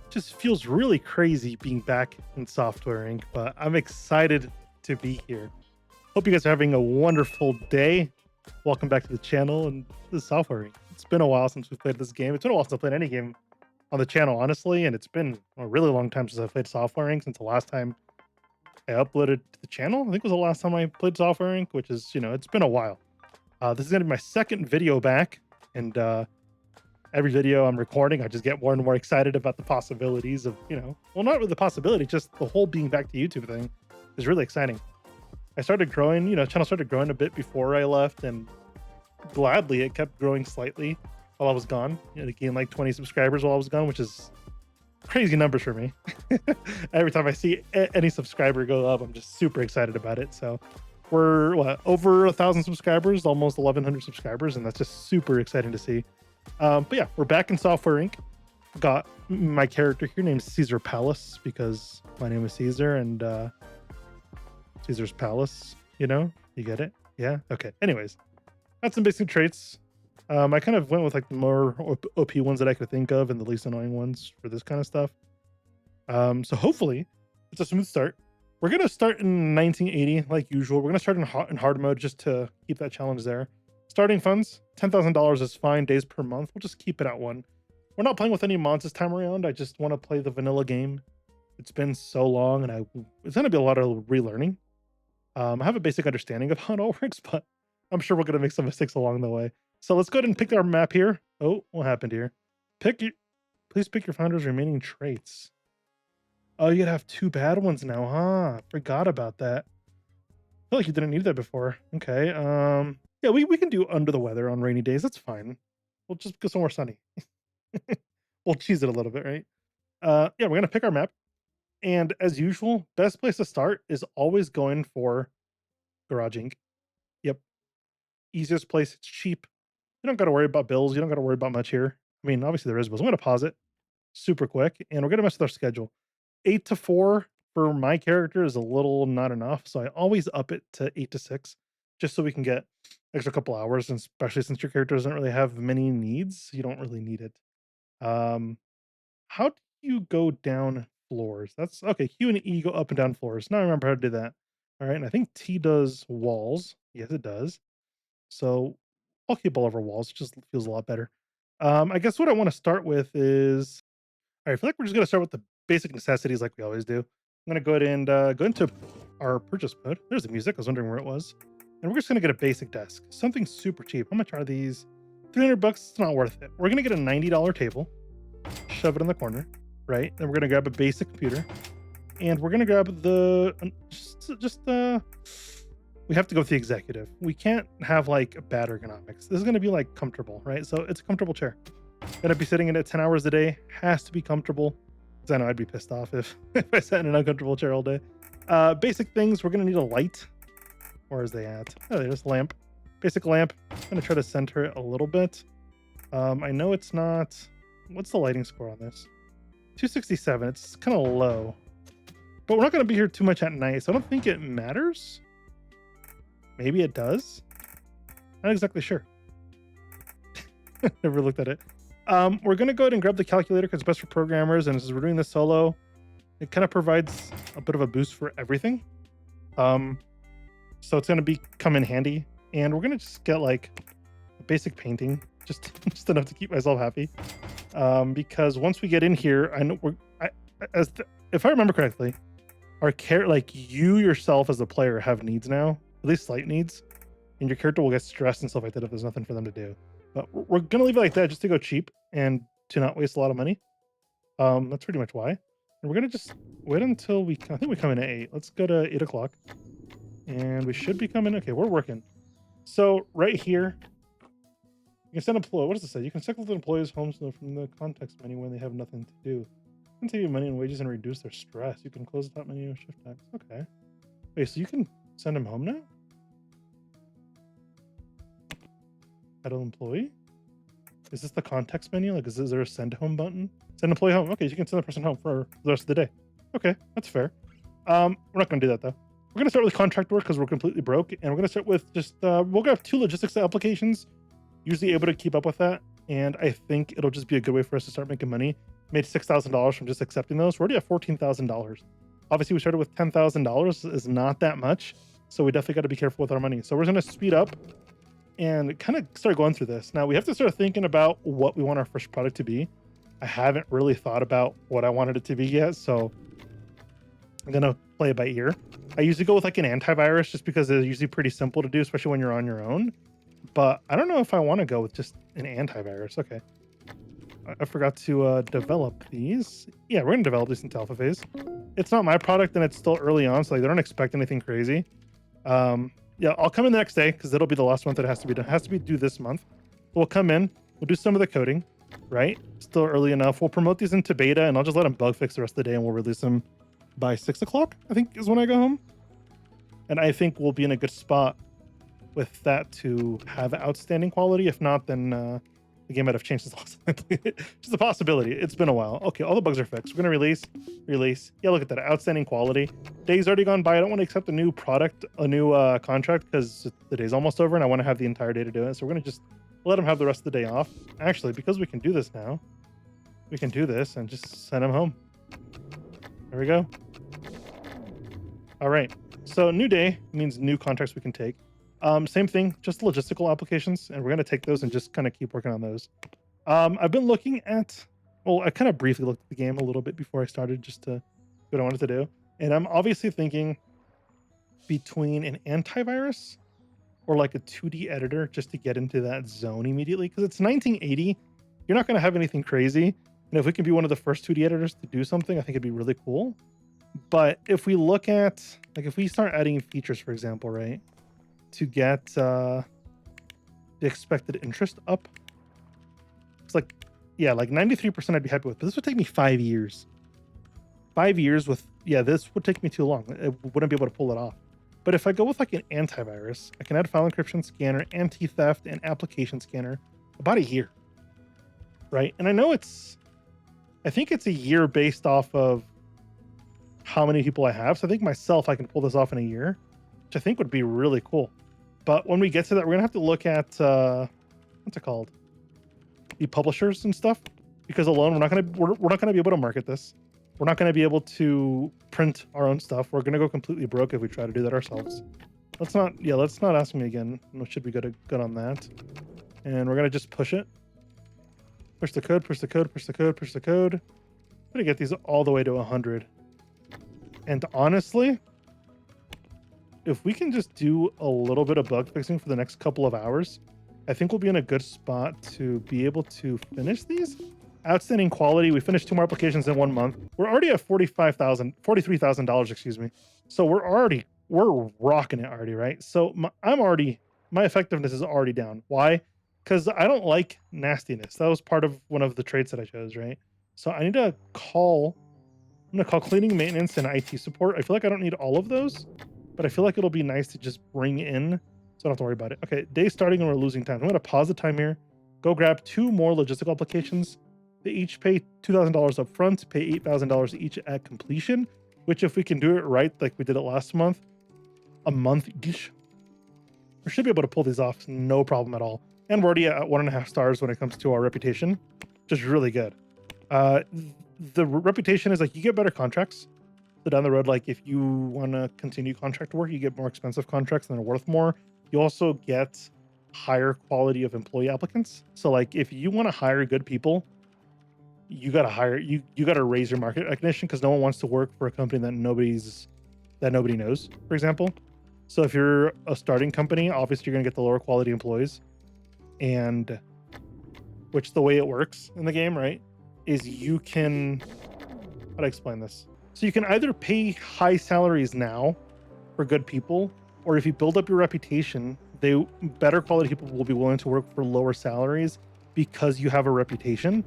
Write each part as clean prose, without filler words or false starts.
Just feels really crazy being back in Software Inc., but I'm excited to be here. Hope you guys are having a wonderful day. Welcome back to the channel and the Software Inc. It's been a while since we played this game. It's been a while since I played any game on the channel, honestly, and it's been a really long time since I played Software Inc. Since the last time I uploaded to the channel. I think it was the last time I played Software Inc., which is, it's been a while. This is going to be my second video back, and every video I'm recording, I just get more and more excited about the possibilities of, well, not with the possibility, just the whole being back to YouTube thing is really exciting. I started growing, channel started growing a bit before I left, and gladly it kept growing slightly while I was gone. It gained like 20 subscribers while I was gone, which is crazy numbers for me. Every time I see any subscriber go up, I'm just super excited about it. So we're over 1,000 subscribers, almost 1,100 subscribers, and that's just super exciting to see. But yeah, we're back in Software Inc. Got my character here named Caesar Palace because my name is Caesar and Caesar's Palace, you get it? Yeah? Okay. Anyways, got some basic traits. I kind of went with like the more OP ones that I could think of and the least annoying ones for this kind of stuff. So hopefully it's a smooth start. We're going to start in 1980 like usual. We're going to start in hard mode just to keep that challenge there. Starting funds, $10,000 is fine. Days per month, we'll just keep it at one. We're not playing with any mods this time around. I just want to play the vanilla game. It's been so long, and it's going to be a lot of relearning. I have a basic understanding of how it all works, but I'm sure we're going to make some mistakes along the way. So let's go ahead and pick our map here. Oh, what happened here? Please pick your founder's remaining traits. Oh, you'd have two bad ones now, huh? Forgot about that. I feel like you didn't need that before. Okay. Yeah, we can do under the weather on rainy days. That's fine. We'll just go somewhere sunny. We'll cheese it a little bit, right? Yeah, we're gonna pick our map. And as usual, best place to start is always going for Garage Inc. Yep. Easiest place, it's cheap. You don't gotta worry about bills, you don't gotta worry about much here. I mean, obviously there is bills. I'm gonna pause it super quick, and we're gonna mess with our schedule. 8 to 4 for my character is a little not enough, so I always up it to 8 to 6 just so we can get extra couple hours, and especially since your character doesn't really have many needs, you don't really need it. Um, how do you go down floors? That's okay. Q and E go up and down floors. Now I remember how to do that. All right, and I think T does walls. Yes, it does. So I'll keep all over walls. It just feels a lot better. I guess what I want to start with is all right. I feel like we're just gonna start with the basic necessities like we always do. I'm gonna go ahead and go into our purchase mode. There's the music. I was wondering where it was. And we're just gonna get a basic desk, something super cheap. How much are these? 300 bucks. It's not worth it. We're gonna get a $90 table, shove it in the corner, right? Then we're gonna grab a basic computer, and we're gonna grab the we have to go with the executive. We can't have like bad ergonomics. This is gonna be like comfortable, right? So it's a comfortable chair. Gonna be sitting in it 10 hours a day. Has to be comfortable. Because I know I'd be pissed off if, if I sat in an uncomfortable chair all day. Basic things, we're gonna need a light. Where is they at? Oh, there's lamp. Basic lamp. I'm gonna try to center it a little bit. I know it's not. What's the lighting score on this? 267. It's kind of low. But we're not gonna be here too much at night, so I don't think it matters. Maybe it does. Not exactly sure. Never looked at it. We're gonna go ahead and grab the calculator because it's best for programmers, and as we're doing this solo, it kind of provides a bit of a boost for everything. So it's gonna come in handy, and we're gonna just get like a basic painting, just enough to keep myself happy. Because once we get in here, I know if I remember correctly, like you yourself as a player have needs now, at least slight needs, and your character will get stressed and stuff like that if there's nothing for them to do. But we're gonna leave it like that just to go cheap and to not waste a lot of money. That's pretty much why. And we're gonna just wait until I think we come in at 8. Let's go to 8 o'clock. And we should be coming. Okay, we're working. So right here, you can send employee. What does it say? You can select employees' homes from the context menu when they have nothing to do. You can save you money and wages and reduce their stress. You can close the top menu and shift tax. Okay. Wait, so you can send them home now? Title employee? Is this the context menu? Like, is there a send home button? Send employee home. Okay, you can send the person home for the rest of the day. Okay, that's fair. We're not going to do that though. We're going to start with contract work because we're completely broke, and we're going to start with just we'll grab 2 logistics applications. Usually able to keep up with that, and I think it'll just be a good way for us to start making money. made $6,000 from just accepting those. We're already at $14,000. Obviously, we started with $10,000 is not that much, so we definitely got to be careful with our money. So we're going to speed up and kind of start going through this. Now we have to start thinking about what we want our first product to be. I haven't really thought about what I wanted it to be yet, so I'm gonna play it by ear. I usually go with like an antivirus just because they're usually pretty simple to do, especially when you're on your own. But I don't know if I want to go with just an antivirus. Okay. I forgot to develop these. Yeah, we're gonna develop these into alpha phase. It's not my product and it's still early on, so like they don't expect anything crazy. Yeah, I'll come in the next day because it'll be the last month that it has to be done. It has to be due this month. We'll come in, we'll do some of the coding, right? Still early enough. We'll promote these into beta and I'll just let them bug fix the rest of the day and we'll release them by 6 o'clock, I think is when I go home. And I think we'll be in a good spot with that to have outstanding quality. If not, then the game might have changed since last time I played it. Just a possibility. It's been a while. Okay, all the bugs are fixed. We're gonna release. Yeah, look at that, outstanding quality. Day's already gone by. I don't want to accept a new product, a new contract because the day's almost over and I want to have the entire day to do it. So we're gonna just let them have the rest of the day off. Actually, because we can do this now, we can do this and just send them home. There we go. All right. So new day means new contracts we can take. Same thing, just logistical applications, and we're gonna take those and just kind of keep working on those. I've been looking at, well, I kind of briefly looked at the game a little bit before I started just to what I wanted to do, and I'm obviously thinking between an antivirus or like a 2D editor just to get into that zone immediately because it's 1980. You're not gonna have anything crazy, and if we can be one of the first 2D editors to do something, I think it'd be really cool. But if we look at, like, if we start adding features, for example, right, to get the expected interest up, it's like, yeah, like 93% I'd be happy with, but this would take me 5 years. 5 years with, yeah, this would take me too long. I wouldn't be able to pull it off. But if I go with like an antivirus, I can add file encryption scanner, anti-theft, and application scanner about a year, right? And I know I think it's a year based off of how many people I have. So I think myself, I can pull this off in a year, which I think would be really cool. But when we get to that, we're gonna have to look at what's it called, the publishers and stuff, because alone we're not gonna be able to market this. We're not gonna be able to print our own stuff. We're gonna go completely broke if we try to do that ourselves. Let's not ask me again. We should be good on that. And we're gonna just push it. Push the code, push the code, push the code, push the code. I'm gonna get these all the way to 100. And honestly, if we can just do a little bit of bug fixing for the next couple of hours, I think we'll be in a good spot to be able to finish these. Outstanding quality. We finished 2 more applications in 1 month. We're already at $43,000, excuse me. So we're rocking it already, right? So my effectiveness is already down. Why? Because I don't like nastiness. That was part of one of the traits that I chose, right? So I'm gonna call cleaning, maintenance, and IT support. I feel like I don't need all of those, but I feel like it'll be nice to just bring in so I don't have to worry about it. Okay, day starting and we're losing time. I'm gonna pause the time here, go grab 2 more logistical applications. They each pay $2,000 up front, pay $8,000 each at completion, which if we can do it right, like we did it last month, a month each, we should be able to pull these off no problem at all. And we're already at 1.5 stars when it comes to our reputation, which is really good. The reputation is like you get better contracts. So down the road, like if you want to continue contract work, you get more expensive contracts and they're worth more. You also get higher quality of employee applicants. So like if you want to hire good people, you gotta raise your market recognition because no one wants to work for a company that nobody knows, for example. So if you're a starting company, obviously you're gonna get the lower quality employees, and which the way it works in the game, right, is you can, how do I explain this? So you can either pay high salaries now for good people, or if you build up your reputation, better quality people will be willing to work for lower salaries because you have a reputation,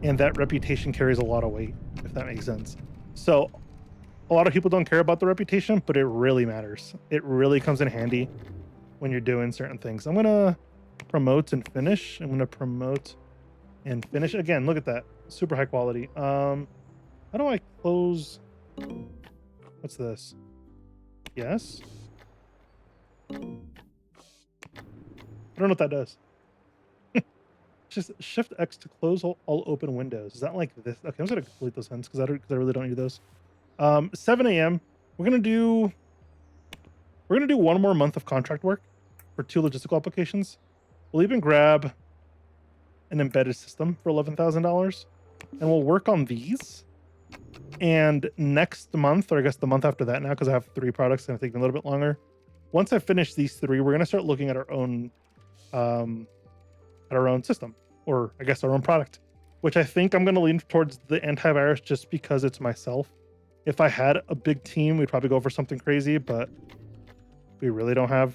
and that reputation carries a lot of weight, if that makes sense. So a lot of people don't care about the reputation, but it really matters. It really comes in handy when you're doing certain things. I'm gonna promote and finish. I'm gonna promote and finish again. Look at that, super high quality. How do I close? What's this? Yes. I don't know what that does. Just Shift X to close all open windows. Is that like this? Okay, I'm just gonna delete those hints because I really don't need those. 7 a.m. We're gonna do one more month of contract work for 2 logistical applications. We'll even grab an embedded system for $11,000, and we'll work on these. And next month, or I guess the month after that now, because I have 3 products, it's gonna take me a little bit longer. Once I finish these 3, we're gonna start looking at um, our own system, or I guess our own product, which I think I'm gonna lean towards the antivirus just because it's myself. If I had a big team, we'd probably go for something crazy, but we really don't have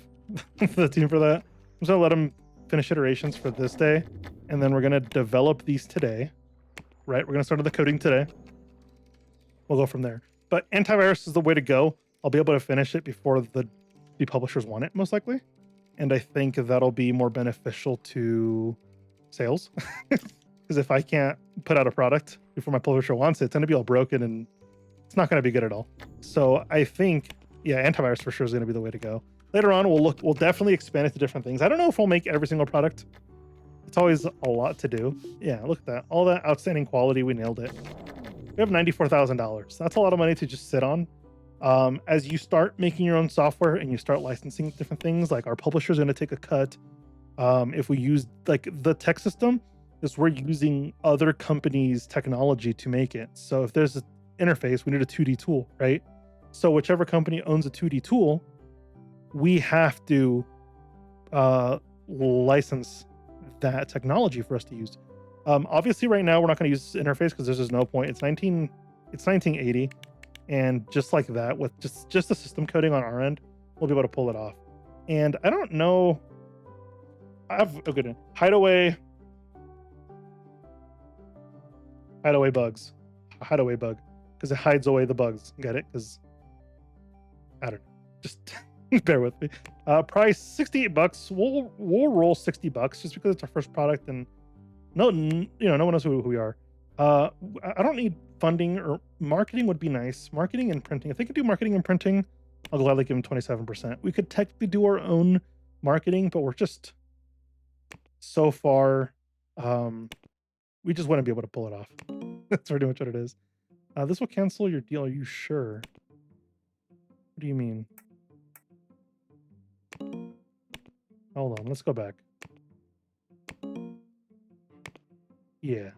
the team for that. I'm just gonna let them finish iterations for this day, and then we're gonna develop these today. Right, we're gonna start on the coding today. We'll go from there. But antivirus is the way to go. I'll be able to finish it before the publishers want it, most likely, and I think that'll be more beneficial to sales. Because if I can't put out a product before my publisher wants it, it's gonna be all broken and it's not gonna be good at all. So I think, yeah, antivirus for sure is gonna be the way to go. Later on, we'll definitely expand it to different things. I don't know if we'll make every single product. It's always a lot to do. Yeah, look at that. All that outstanding quality, we nailed it. We have $94,000. That's a lot of money to just sit on. As you start making your own software and you start licensing different things, like our publisher is going to take a cut. If we use like the tech system, is we're using other companies' technology to make it. So if there's an interface, we need a 2D tool, right? So whichever company owns a 2D tool, we have to license that technology for us to use. Obviously, right now we're not going to use this interface because there's just no point. It's 1980, and just like that, with just the system coding on our end, we'll be able to pull it off. And I don't know. I have a good hideaway bugs, hideaway bug, because it hides away the bugs. Get it? Because I don't know. Just bear with me. Price $68. We'll roll $60 just because it's our first product, and no one knows who we are. I don't need funding, or marketing would be nice. Marketing and printing. If they could do marketing and printing, I'll gladly give them 27%. We could technically do our own marketing, but we're just so far. We just wouldn't be able to pull it off. That's pretty much what it is. This will cancel your deal. Are you sure? What do you mean? Hold on, let's go back. Yeah,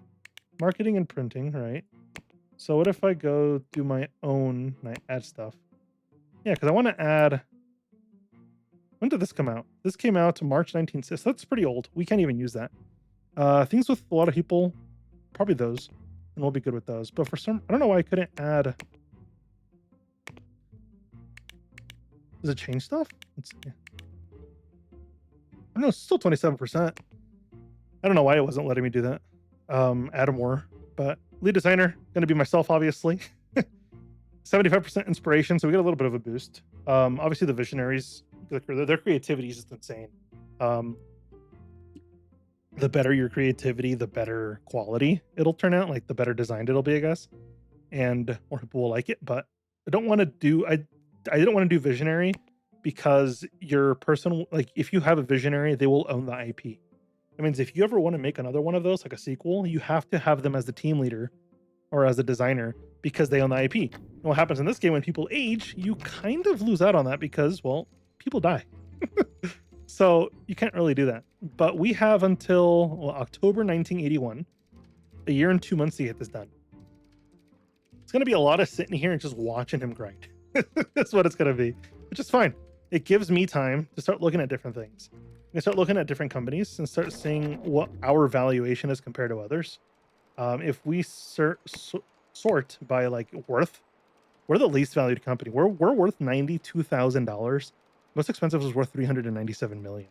marketing and printing, right? So what if I go do my own and I add stuff? Yeah, because I want to add. When did this come out? This came out March 19th. So that's pretty old. We can't even use that. Things with a lot of people, probably those, and we'll be good with those. But for some, I don't know why I couldn't add. Does it change stuff? Let's see. I don't know, it's still 27%. I don't know why it wasn't letting me do that. Add more, but lead designer, gonna be myself, obviously. 75% inspiration, so we get a little bit of a boost. Obviously the visionaries, their creativity is just insane. The better your creativity, the better quality it'll turn out, like the better designed it'll be, I guess. And more people will like it, but I don't want to do I don't want to do visionary because your person, like if you have a visionary, they will own the IP. That means if you ever want to make another one of those, like a sequel, you have to have them as the team leader or as a designer because they own the IP. And what happens in this game when people age, you kind of lose out on that because, well, people die. So you can't really do that. But we have until October 1981, a year and 2 months to get this done. It's going to be a lot of sitting here and just watching him grind. That's what it's going to be, which is fine. It gives me time to start looking at different things. I start looking at different companies and start seeing what our valuation is compared to others. If we sort by like worth, we're the least valued company. We're worth $92,000. Most expensive was worth $397 million.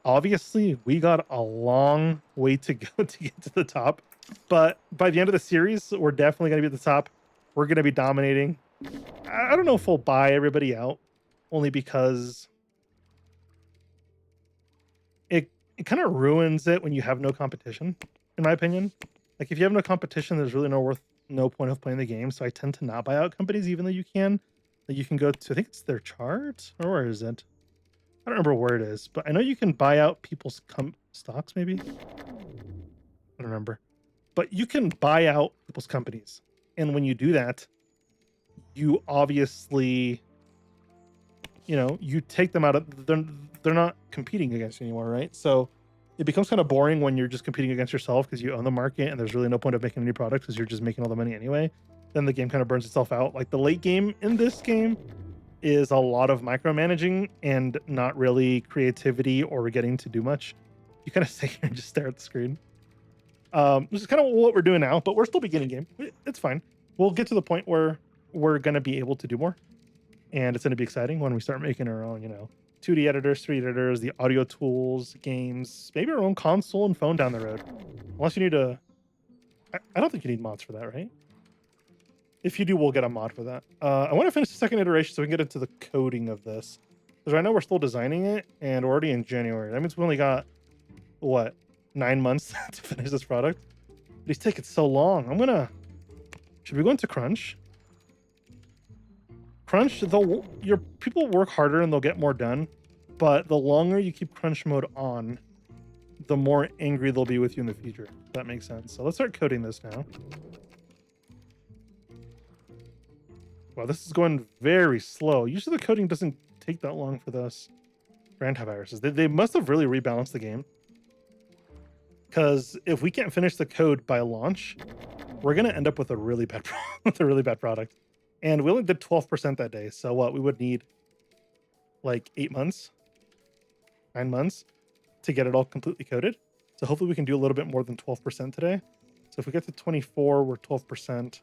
Obviously, we got a long way to go to get to the top, but by the end of the series, we're definitely going to be at the top. We're going to be dominating. I don't know if we'll buy everybody out, only because it kind of ruins it when you have no competition, in my opinion. Like if you have no competition, there's really no point of playing the game. So I tend to not buy out companies, even though you can. Like you can go to, I think it's their chart, or where is it? I don't remember where it is, but I know you can buy out people's stocks, maybe. don't remember. But you can buy out people's companies. And when you do that, you obviously, you take them out of they're not competing against you anymore, right? So it becomes kind of boring when you're just competing against yourself because you own the market and there's really no point of making any products because you're just making all the money anyway. Then the game kind of burns itself out. Like the late game in this game is a lot of micromanaging and not really creativity or getting to do much. You kind of sit here and just stare at the screen. This is kind of what we're doing now, but we're still beginning game. It's fine. We'll get to the point where we're going to be able to do more. And it's going to be exciting when we start making our own, 2D editors, 3D editors, the audio tools, games, maybe our own console and phone down the road. Unless you need I don't think you need mods for that, right? If you do, we'll get a mod for that. I want to finish the second iteration so we can get into the coding of this. Because right now we're still designing it and we're already in January. That means we only got, 9 months to finish this product? These take it so long. Should we go into Crunch? Crunch, your people work harder and they'll get more done, but the longer you keep Crunch mode on, the more angry they'll be with you in the future. If that makes sense. So let's start coding this now. Wow, this is going very slow. Usually the coding doesn't take that long for this. For antiviruses. They must have really rebalanced the game. Because if we can't finish the code by launch, we're going to end up with a really bad product. And we only did 12% that day. So we would need like 8 months, 9 months to get it all completely coded. So hopefully we can do a little bit more than 12% today. So if we get to 24, we're 12%.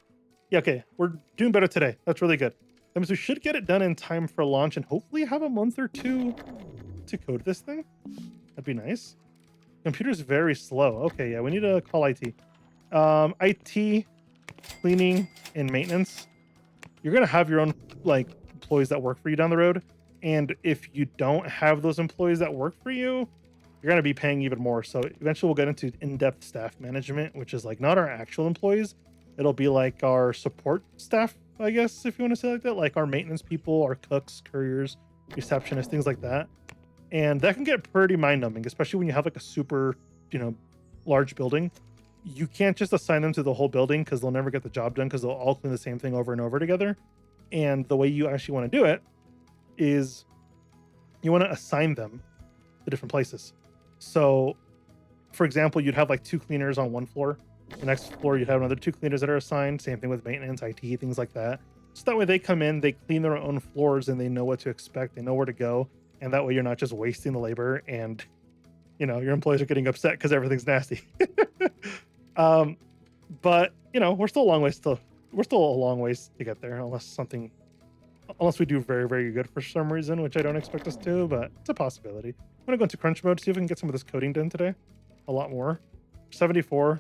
Yeah, okay. We're doing better today. That's really good. That means we should get it done in time for launch and hopefully have a month or two to code this thing. That'd be nice. Computer's very slow. Okay, yeah, we need to call IT. IT, cleaning, and maintenance. You're going to have your own employees that work for you down the road. And if you don't have those employees that work for you, you're going to be paying even more. So eventually we'll get into in-depth staff management, which is not our actual employees. It'll be like our support staff, I guess, if you want to say it like that, like our maintenance people, our cooks, couriers, receptionists, things like that. And that can get pretty mind-numbing, especially when you have a super, large building. You can't just assign them to the whole building because they'll never get the job done because they'll all clean the same thing over and over together. And the way you actually want to do it is you want to assign them to different places. So, for example, you'd have 2 cleaners on one floor. The next floor, you'd have another 2 cleaners that are assigned. Same thing with maintenance, IT, things like that. So that way they come in, they clean their own floors, and they know what to expect. They know where to go. And that way you're not just wasting the labor and, your employees are getting upset because everything's nasty. But, we're still a long ways to get there unless we do very, very good for some reason, which I don't expect us to, but it's a possibility. I'm going to go into crunch mode, see if we can get some of this coding done today. A lot more. 74,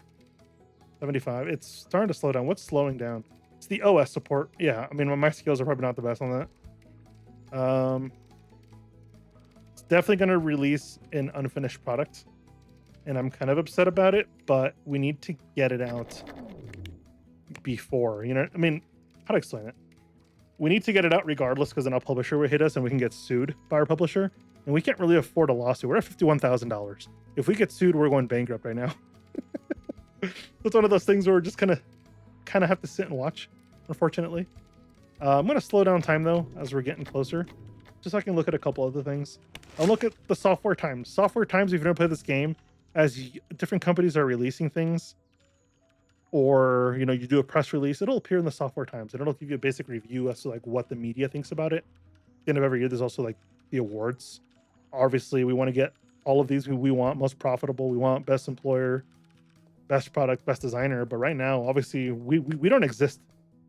75. It's starting to slow down. What's slowing down? It's the OS support. Yeah, I mean, my skills are probably not the best on that. It's definitely going to release an unfinished product, and I'm kind of upset about it, but we need to get it out before, how to explain it? We need to get it out regardless because then our publisher will hit us and we can get sued by our publisher, and we can't really afford a lawsuit. We're at $51,000. If we get sued, we're going bankrupt right now. It's one of those things where we're just kind of have to sit and watch, unfortunately. I'm going to slow down time though as we're getting closer, just so I can look at a couple other things. I'll look at the software times. Software times, if you've never played this game, as different companies are releasing things, or you do a press release, it'll appear in the software times, and it'll give you a basic review as to what the media thinks about it. At the end of every year, there's also the awards. Obviously, we want to get all of these. We want most profitable. We want best employer, best product, best designer. But right now, obviously, we don't exist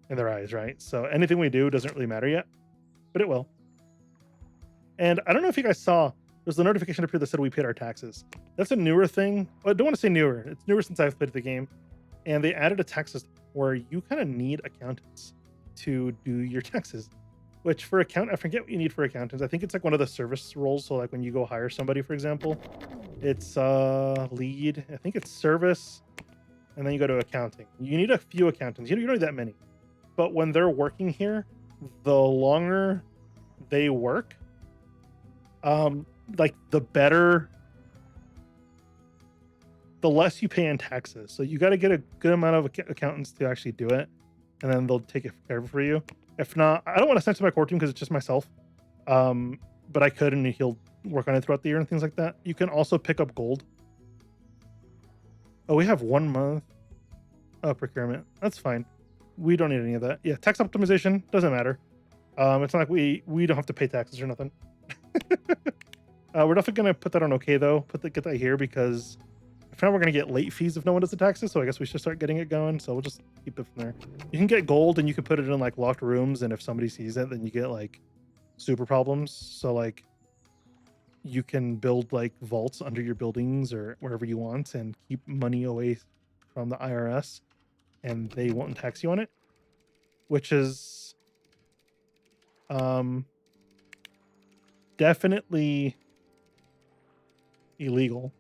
in their eyes, right? So anything we do doesn't really matter yet, but it will. And I don't know if you guys saw, there's a notification up here that said we paid our taxes. That's a newer thing. I don't want to say newer. It's newer since I've played the game. And they added a tax system where you kind of need accountants to do your taxes, which for I forget what you need for accountants. I think it's one of the service roles. So when you go hire somebody, for example, it's lead. I think it's service. And then you go to accounting. You need a few accountants. You don't need that many. But when they're working here, the longer they work, the better the less you pay in taxes. So you got to get a good amount of accountants to actually do it, and then they'll take care of it for you. If not, I don't want to send it to my core team because it's just myself. But I could, and he'll work on it throughout the year and things like that. You can also pick up gold. Oh, we have 1 month procurement. That's fine. We don't need any of that. Yeah, tax optimization doesn't matter. It's not like we don't have to pay taxes or nothing. We're definitely gonna put that on okay though. Get that here because if not, we're gonna get late fees if no one does the taxes. So I guess we should start getting it going. So we'll just keep it from there. You can get gold and you can put it in like locked rooms, and if somebody sees it, then you get like super problems. So like you can build like vaults under your buildings or wherever you want and keep money away from the IRS, and they won't tax you on it, which is definitely illegal.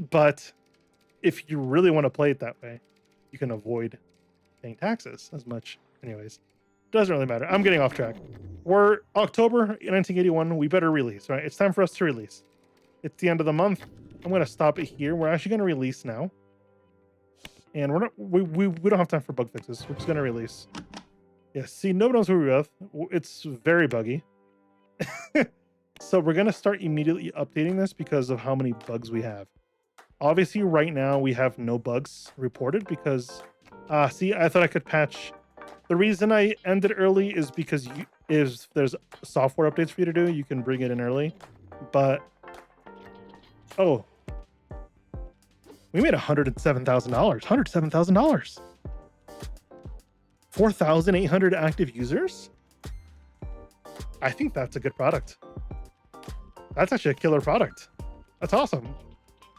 But if you really want to play it that way, you can avoid paying taxes as much. Anyways, doesn't really matter. I'm getting off track. We're October 1981. We better release, right? It's time for us to release. It's the end of the month. I'm going to stop it here. We're actually going to release now. And we don't have time for bug fixes. We're just going to release. Yeah, see, nobody knows who we're with. It's very buggy. So we're going to start immediately updating this because of how many bugs we have. Obviously, right now, we have no bugs reported because, see, I thought I could patch. The reason I ended early is because if there's software updates for you to do, you can bring it in early. But, oh, we made $107,000. $107,000. 4,800 active users. I think that's a good product. That's actually a killer product. That's awesome.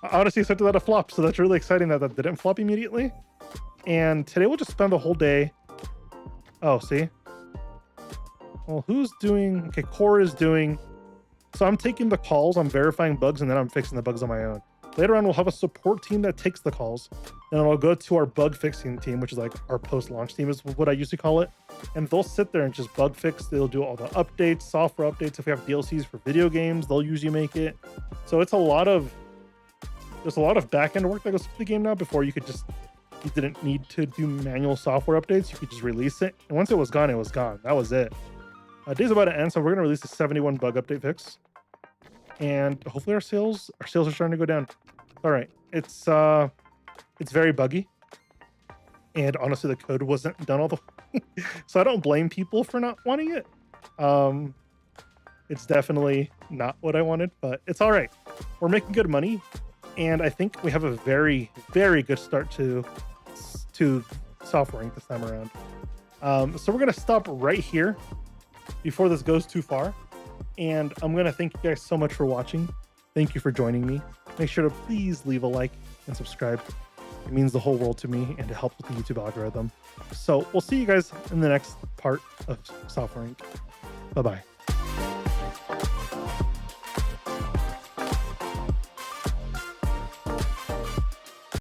I honestly expected that to flop, so that's really exciting that that didn't flop immediately. And today we'll just spend the whole day. Oh, see? Well, who's doing? Okay, Core is doing. So I'm taking the calls, I'm verifying bugs, and then I'm fixing the bugs on my own. Later on, we'll have a support team that takes the calls. Then I'll go to our bug fixing team, which is like our post-launch team is what I used to call it. And they'll sit there and just bug fix. They'll do all the updates, software updates. If we have DLCs for video games, they'll usually make it. So it's there's a lot of back-end work that goes into the game now. Before you didn't need to do manual software updates. You could just release it. And once it was gone, it was gone. That was it. Day's about to end, so we're going to release a 71 bug update fix. And hopefully our sales are starting to go down. All right. It's very buggy. And honestly, the code wasn't done all the way. So I don't blame people for not wanting it. It's definitely not what I wanted, but it's all right. We're making good money. And I think we have a very, very good start to software Inc. this time around. So we're going to stop right here before this goes too far. And I'm going to thank you guys so much for watching. Thank you for joining me. Make sure to please leave a like and subscribe. It means the whole world to me, and it helps with the YouTube algorithm. So we'll see you guys in the next part of Software Inc. Bye-bye.